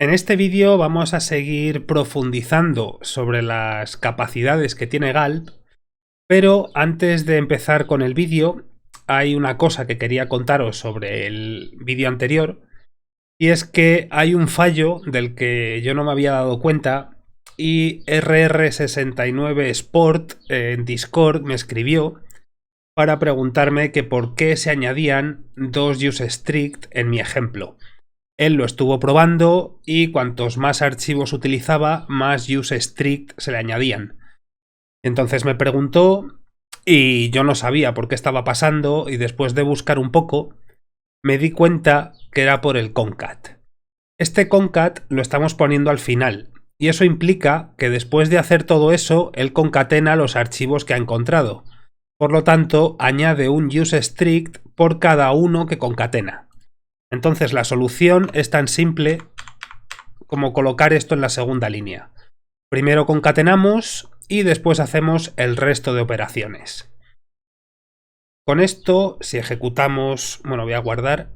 En este vídeo vamos a seguir profundizando sobre las capacidades que tiene Galp, pero antes de empezar con el vídeo hay una cosa que quería contaros sobre el vídeo anterior, y es que hay un fallo del que yo no me había dado cuenta y RR69 Sport en Discord me escribió para preguntarme que por qué se añadían dos useStrict en mi ejemplo. Él lo estuvo probando y cuantos más archivos utilizaba, más useStrict se le añadían. Entonces me preguntó y yo no sabía por qué estaba pasando, y después de buscar un poco me di cuenta que era por el concat. Este concat lo estamos poniendo al final, y eso implica que después de hacer todo eso, él concatena los archivos que ha encontrado. Por lo tanto, añade un useStrict por cada uno que concatena. Entonces la solución es tan simple como colocar esto en la segunda línea. Primero concatenamos y después hacemos el resto de operaciones. Con esto, si ejecutamos... Bueno, voy a guardar,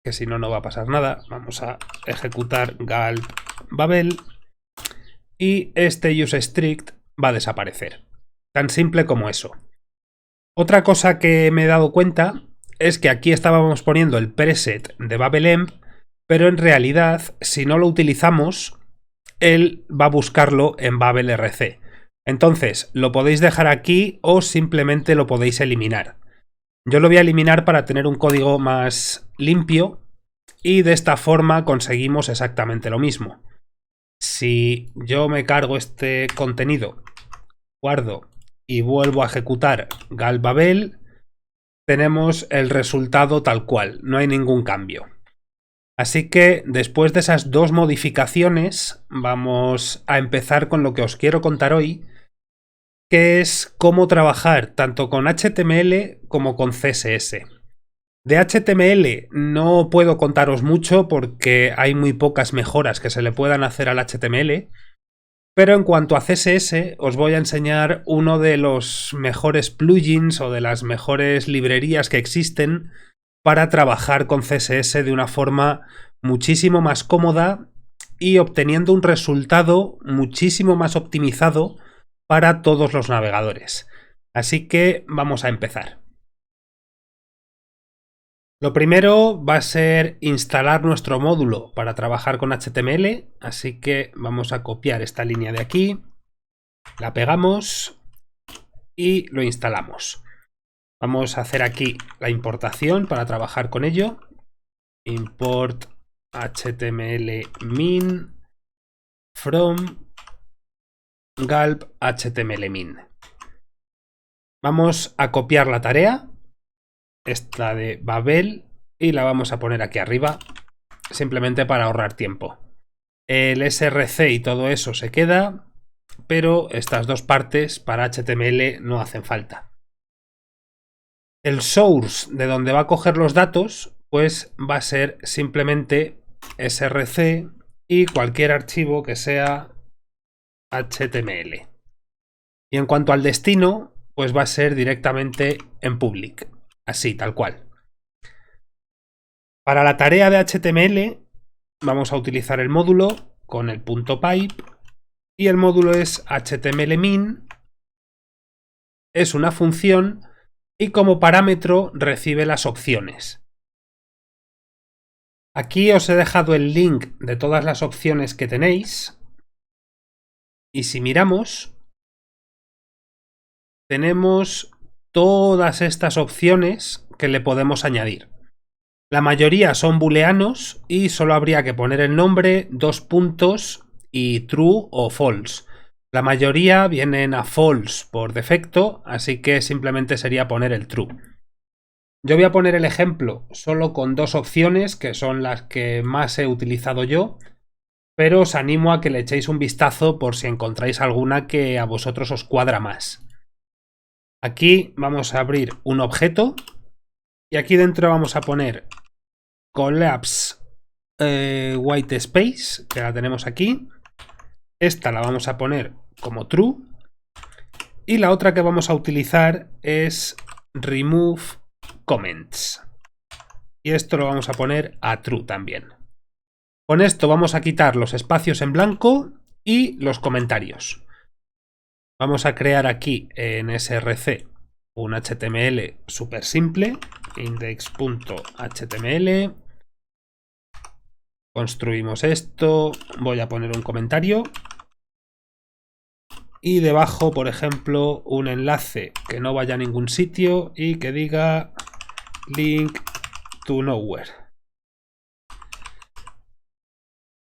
que si no, no va a pasar nada. Vamos a ejecutar galp babel y este useStrict va a desaparecer. Tan simple como eso. Otra cosa que me he dado cuenta es que aquí estábamos poniendo el preset de BabelEmp, pero en realidad, si no lo utilizamos, él va a buscarlo en BabelRC. Entonces, lo podéis dejar aquí o simplemente lo podéis eliminar. Yo lo voy a eliminar para tener un código más limpio y de esta forma conseguimos exactamente lo mismo. Si yo me cargo este contenido, guardo y vuelvo a ejecutar galp babel, tenemos el resultado tal cual, no hay ningún cambio. Así que después de esas dos modificaciones vamos a empezar con lo que os quiero contar hoy, que es cómo trabajar tanto con HTML como con CSS. De HTML no puedo contaros mucho porque hay muy pocas mejoras que se le puedan hacer al HTML, pero en cuanto a CSS os voy a enseñar uno de los mejores plugins o de las mejores librerías que existen para trabajar con CSS de una forma muchísimo más cómoda y obteniendo un resultado muchísimo más optimizado para todos los navegadores. Así que vamos a empezar. Lo primero va a ser instalar nuestro módulo para trabajar con HTML, así que vamos a copiar esta línea de aquí, la pegamos y lo instalamos. Vamos a hacer aquí la importación para trabajar con ello. Import HTML min from galp HTML min. Vamos a copiar la tarea, esta de Babel, y la vamos a poner aquí arriba, simplemente para ahorrar tiempo. El src y todo eso se queda, pero estas dos partes para HTML no hacen falta. El source de donde va a coger los datos, pues va a ser simplemente src y cualquier archivo que sea HTML. Y en cuanto al destino, pues va a ser directamente en public, así, tal cual. Para la tarea de HTML vamos a utilizar el módulo con el .pipe y el módulo es htmlmin, es una función y como parámetro recibe las opciones. Aquí os he dejado el link de todas las opciones que tenéis y si miramos tenemos todas estas opciones que le podemos añadir. La mayoría son booleanos y solo habría que poner el nombre, dos puntos y true o false. La mayoría vienen a false por defecto, así que simplemente sería poner el true. Yo voy a poner el ejemplo solo con dos opciones, que son las que más he utilizado yo, pero os animo a que le echéis un vistazo por si encontráis alguna que a vosotros os cuadra más. Aquí vamos a abrir un objeto y aquí dentro vamos a poner collapse white space, que la tenemos aquí. Esta la vamos a poner como true y la otra que vamos a utilizar es remove comments y esto lo vamos a poner a true también. Con esto vamos a quitar los espacios en blanco y los comentarios. Vamos a crear aquí en src un HTML súper simple, index.html. Construimos esto, voy a poner un comentario. Y debajo, por ejemplo, un enlace que no vaya a ningún sitio y que diga link to nowhere.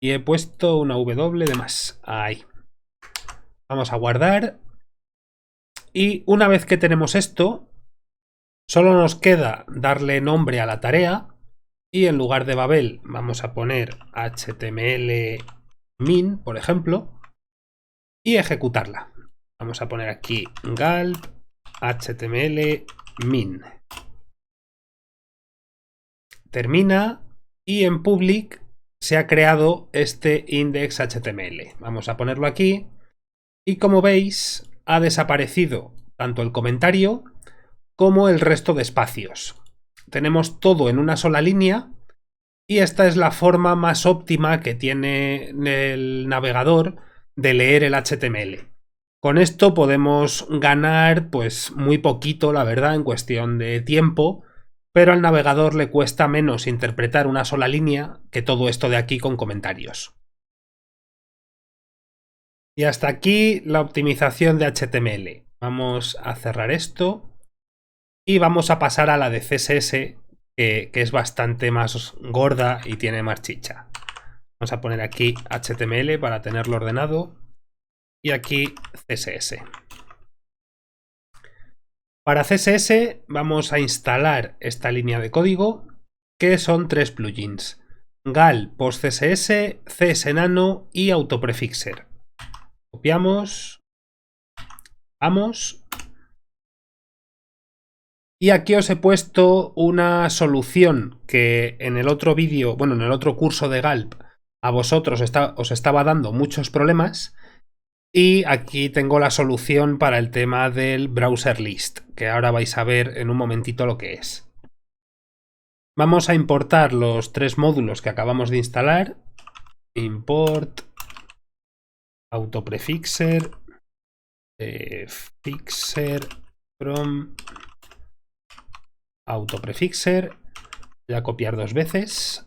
Y he puesto una W de más. Ahí. Vamos a guardar. Y una vez que tenemos esto, solo nos queda darle nombre a la tarea. Y en lugar de Babel vamos a poner HTML min, por ejemplo. Y ejecutarla. Vamos a poner aquí galp HTML min. Termina y en public se ha creado este index.html. Vamos a ponerlo aquí y como veis ha desaparecido tanto el comentario como el resto de espacios. Tenemos todo en una sola línea y esta es la forma más óptima que tiene el navegador de leer el HTML. Con esto podemos ganar pues muy poquito, la verdad, en cuestión de tiempo, pero al navegador le cuesta menos interpretar una sola línea que todo esto de aquí con comentarios. Y hasta aquí la optimización de HTML. Vamos a cerrar esto y vamos a pasar a la de CSS, que es bastante más gorda y tiene más chicha. Vamos a poner aquí HTML para tenerlo ordenado y aquí CSS. Para CSS vamos a instalar esta línea de código, que son 3 plugins: Gal, PostCSS, CSNano y Autoprefixer. Copiamos, vamos. Y aquí os he puesto una solución que en el otro vídeo, bueno, en el otro curso de Galp, a vosotros os estaba dando muchos problemas. Y aquí tengo la solución para el tema del browser list, que ahora vais a ver en un momentito lo que es. Vamos a importar los 3 módulos que acabamos de instalar. Import autoprefixer fixer from autoprefixer. Voy a copiar 2 veces.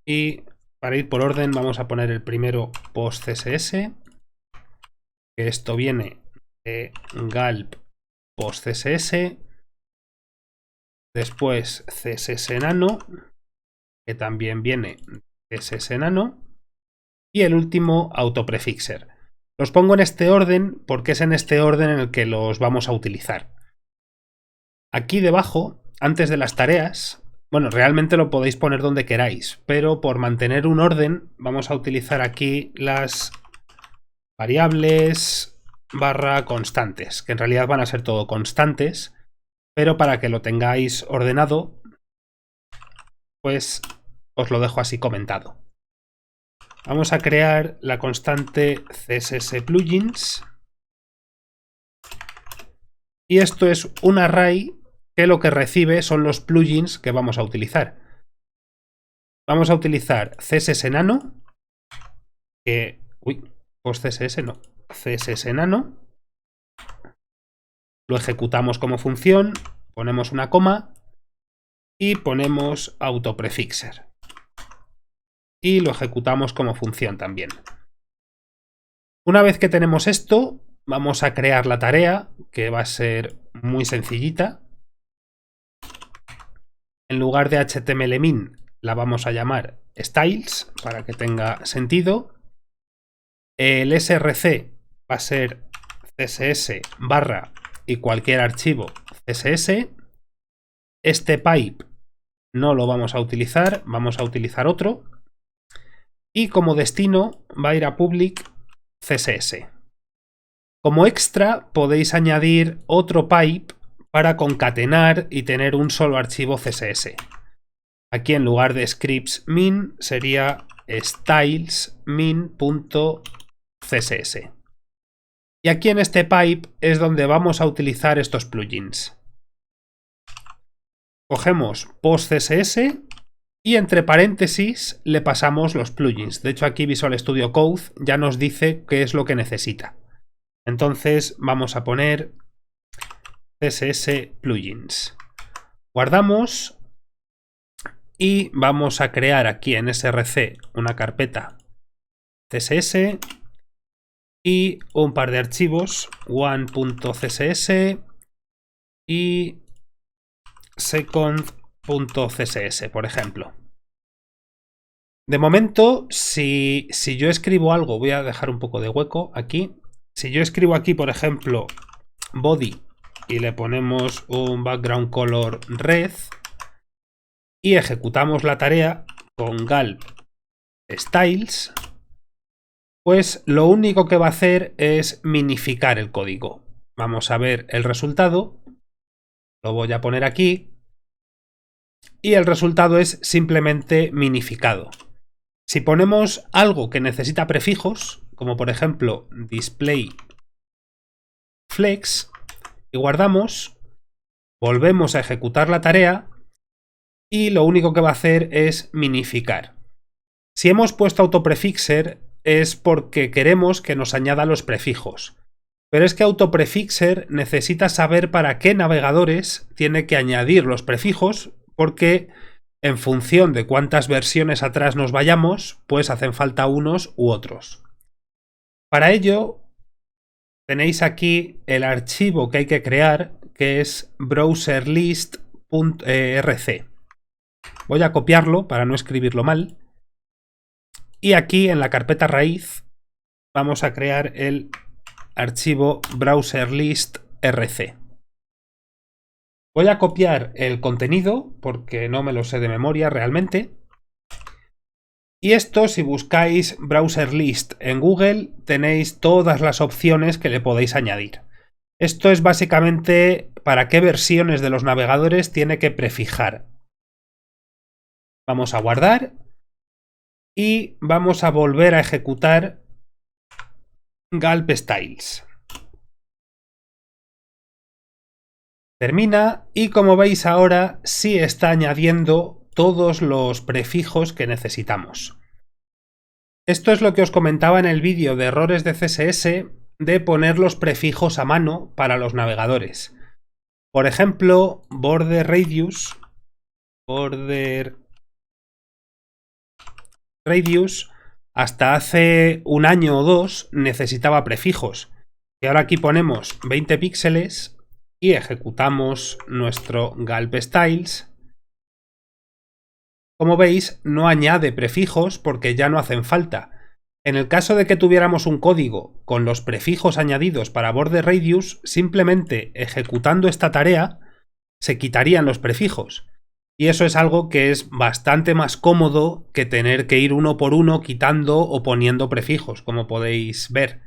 Y para ir por orden vamos a poner el primero PostCSS, que esto viene de Galp PostCSS. Después CSSNano, que también viene de CSSNano. Y el último Autoprefixer. Los pongo en este orden porque es en este orden en el que los vamos a utilizar. Aquí debajo, antes de las tareas, bueno, realmente lo podéis poner donde queráis, pero por mantener un orden vamos a utilizar aquí las variables barra constantes, que en realidad van a ser todo constantes, pero para que lo tengáis ordenado, pues os lo dejo así comentado. Vamos a crear la constante CSS plugins. Y esto es un array que lo que recibe son los plugins que vamos a utilizar. Vamos a utilizar CSSNano, que... Uy, PostCSS no. CSSNano. Lo ejecutamos como función, ponemos una coma y ponemos Autoprefixer. Y lo ejecutamos como función también. Una vez que tenemos esto, vamos a crear la tarea, que va a ser muy sencillita. En lugar de HTML-min la vamos a llamar styles, para que tenga sentido. El src va a ser css barra y cualquier archivo css. Este pipe no lo vamos a utilizar, vamos a utilizar otro. Y como destino va a ir a public CSS. Como extra podéis añadir otro pipe para concatenar y tener un solo archivo CSS. Aquí en lugar de scripts min sería styles min.css. Y aquí en este pipe es donde vamos a utilizar estos plugins. Cogemos PostCSS y entre paréntesis le pasamos los plugins. De hecho, aquí Visual Studio Code ya nos dice qué es lo que necesita. Entonces vamos a poner CSS plugins. Guardamos y vamos a crear aquí en src una carpeta CSS y un par de archivos, one.css y second.css, por ejemplo. De momento, si yo escribo algo, voy a dejar un poco de hueco aquí. Si yo escribo aquí, por ejemplo, body y le ponemos un background color red y ejecutamos la tarea con gulp styles, pues lo único que va a hacer es minificar el código. Vamos a ver el resultado. Lo voy a poner aquí. Y el resultado es simplemente minificado. Si ponemos algo que necesita prefijos, como por ejemplo display flex, y guardamos, volvemos a ejecutar la tarea y lo único que va a hacer es minificar. Si hemos puesto autoprefixer es porque queremos que nos añada los prefijos. Pero es que autoprefixer necesita saber para qué navegadores tiene que añadir los prefijos, porque en función de cuántas versiones atrás nos vayamos, pues hacen falta unos u otros. Para ello, tenéis aquí el archivo que hay que crear, que es browserlist.rc. Voy a copiarlo para no escribirlo mal. Y aquí en la carpeta raíz vamos a crear el archivo browserlist.rc. Voy a copiar el contenido porque no me lo sé de memoria realmente. Y esto, si buscáis browser list en Google, tenéis todas las opciones que le podéis añadir. Esto es básicamente para qué versiones de los navegadores tiene que prefijar. Vamos a guardar y vamos a volver a ejecutar gulp styles. Termina y como veis ahora sí está añadiendo todos los prefijos que necesitamos. Esto es lo que os comentaba en el vídeo de errores de CSS de poner los prefijos a mano para los navegadores. Por ejemplo, border radius hasta hace un año o dos necesitaba prefijos. Y ahora aquí ponemos 20 píxeles y ejecutamos nuestro gulp styles. Como veis, no añade prefijos porque ya no hacen falta. En el caso de que tuviéramos un código con los prefijos añadidos para border radius, simplemente ejecutando esta tarea se quitarían los prefijos. Y eso es algo que es bastante más cómodo que tener que ir uno por uno quitando o poniendo prefijos, como podéis ver.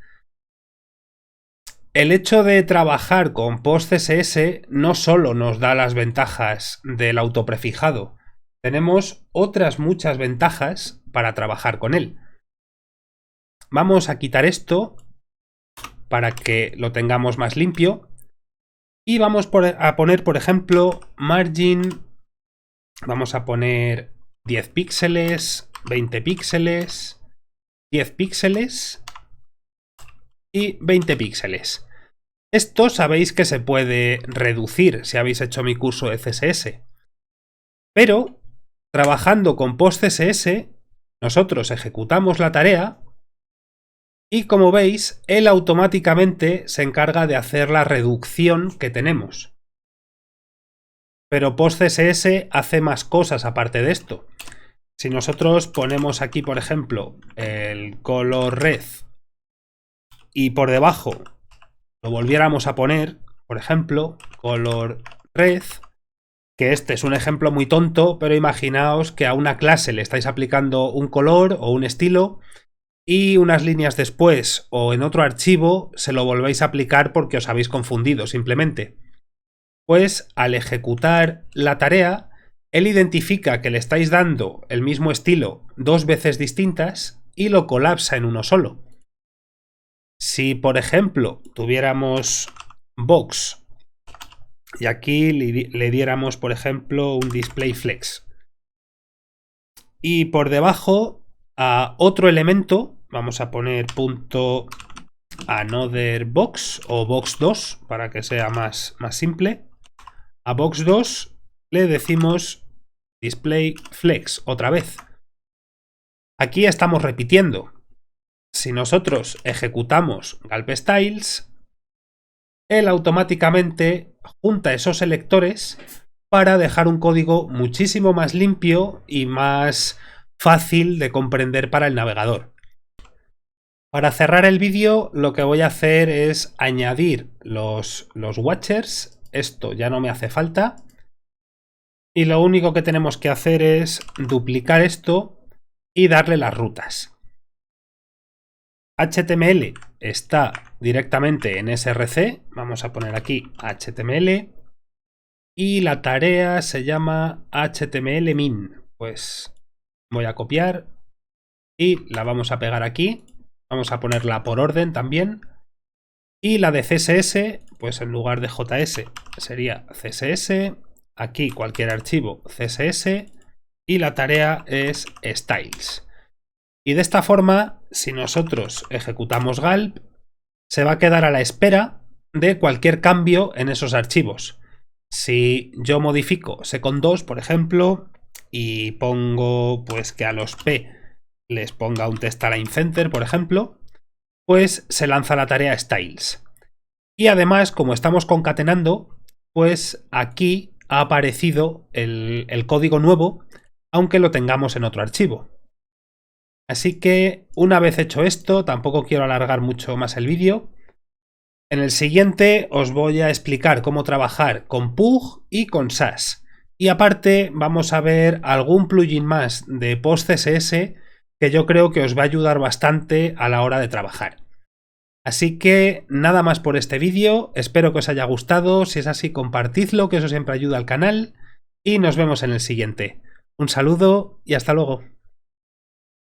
El hecho de trabajar con PostCSS no solo nos da las ventajas del autoprefijado, tenemos otras muchas ventajas para trabajar con él. Vamos a quitar esto para que lo tengamos más limpio y vamos a poner, por ejemplo, margin. Vamos a poner 10 píxeles, 20 píxeles, 10 píxeles y 20 píxeles. Esto sabéis que se puede reducir si habéis hecho mi curso de CSS. Pero, trabajando con PostCSS, nosotros ejecutamos la tarea y, como veis, él automáticamente se encarga de hacer la reducción que tenemos. Pero PostCSS hace más cosas aparte de esto. Si nosotros ponemos aquí, por ejemplo, el color red y por debajo lo volviéramos a poner, por ejemplo, color red, que este es un ejemplo muy tonto, pero imaginaos que a una clase le estáis aplicando un color o un estilo y unas líneas después o en otro archivo se lo volvéis a aplicar porque os habéis confundido simplemente. Pues al ejecutar la tarea, él identifica que le estáis dando el mismo estilo dos veces distintas y lo colapsa en uno solo. Si, por ejemplo, tuviéramos box y aquí le diéramos, por ejemplo, un display flex, y por debajo a otro elemento, vamos a poner punto another box o box2 para que sea más simple. A box2 le decimos display flex otra vez. Aquí estamos repitiendo. Si nosotros ejecutamos Gulp Styles, él automáticamente junta esos selectores para dejar un código muchísimo más limpio y más fácil de comprender para el navegador. Para cerrar el vídeo, lo que voy a hacer es añadir los watchers. Esto ya no me hace falta. Y lo único que tenemos que hacer es duplicar esto y darle las rutas. HTML está directamente en src. Vamos a poner aquí HTML. Y la tarea se llama HTML min. Pues voy a copiar y la vamos a pegar aquí. Vamos a ponerla por orden también. Y la de CSS, pues en lugar de JS sería CSS. Aquí cualquier archivo CSS. Y la tarea es styles. Y de esta forma, si nosotros ejecutamos Gulp, se va a quedar a la espera de cualquier cambio en esos archivos. Si yo modifico second2, por ejemplo, y pongo pues que a los P les ponga un text-align center, por ejemplo, pues se lanza la tarea styles. Y además, como estamos concatenando, pues aquí ha aparecido el código nuevo, aunque lo tengamos en otro archivo. Así que una vez hecho esto, tampoco quiero alargar mucho más el vídeo. En el siguiente os voy a explicar cómo trabajar con Pug y con Sass. Y aparte vamos a ver algún plugin más de PostCSS que yo creo que os va a ayudar bastante a la hora de trabajar. Así que nada más por este vídeo, espero que os haya gustado, si es así compartidlo, que eso siempre ayuda al canal, y nos vemos en el siguiente. Un saludo y hasta luego.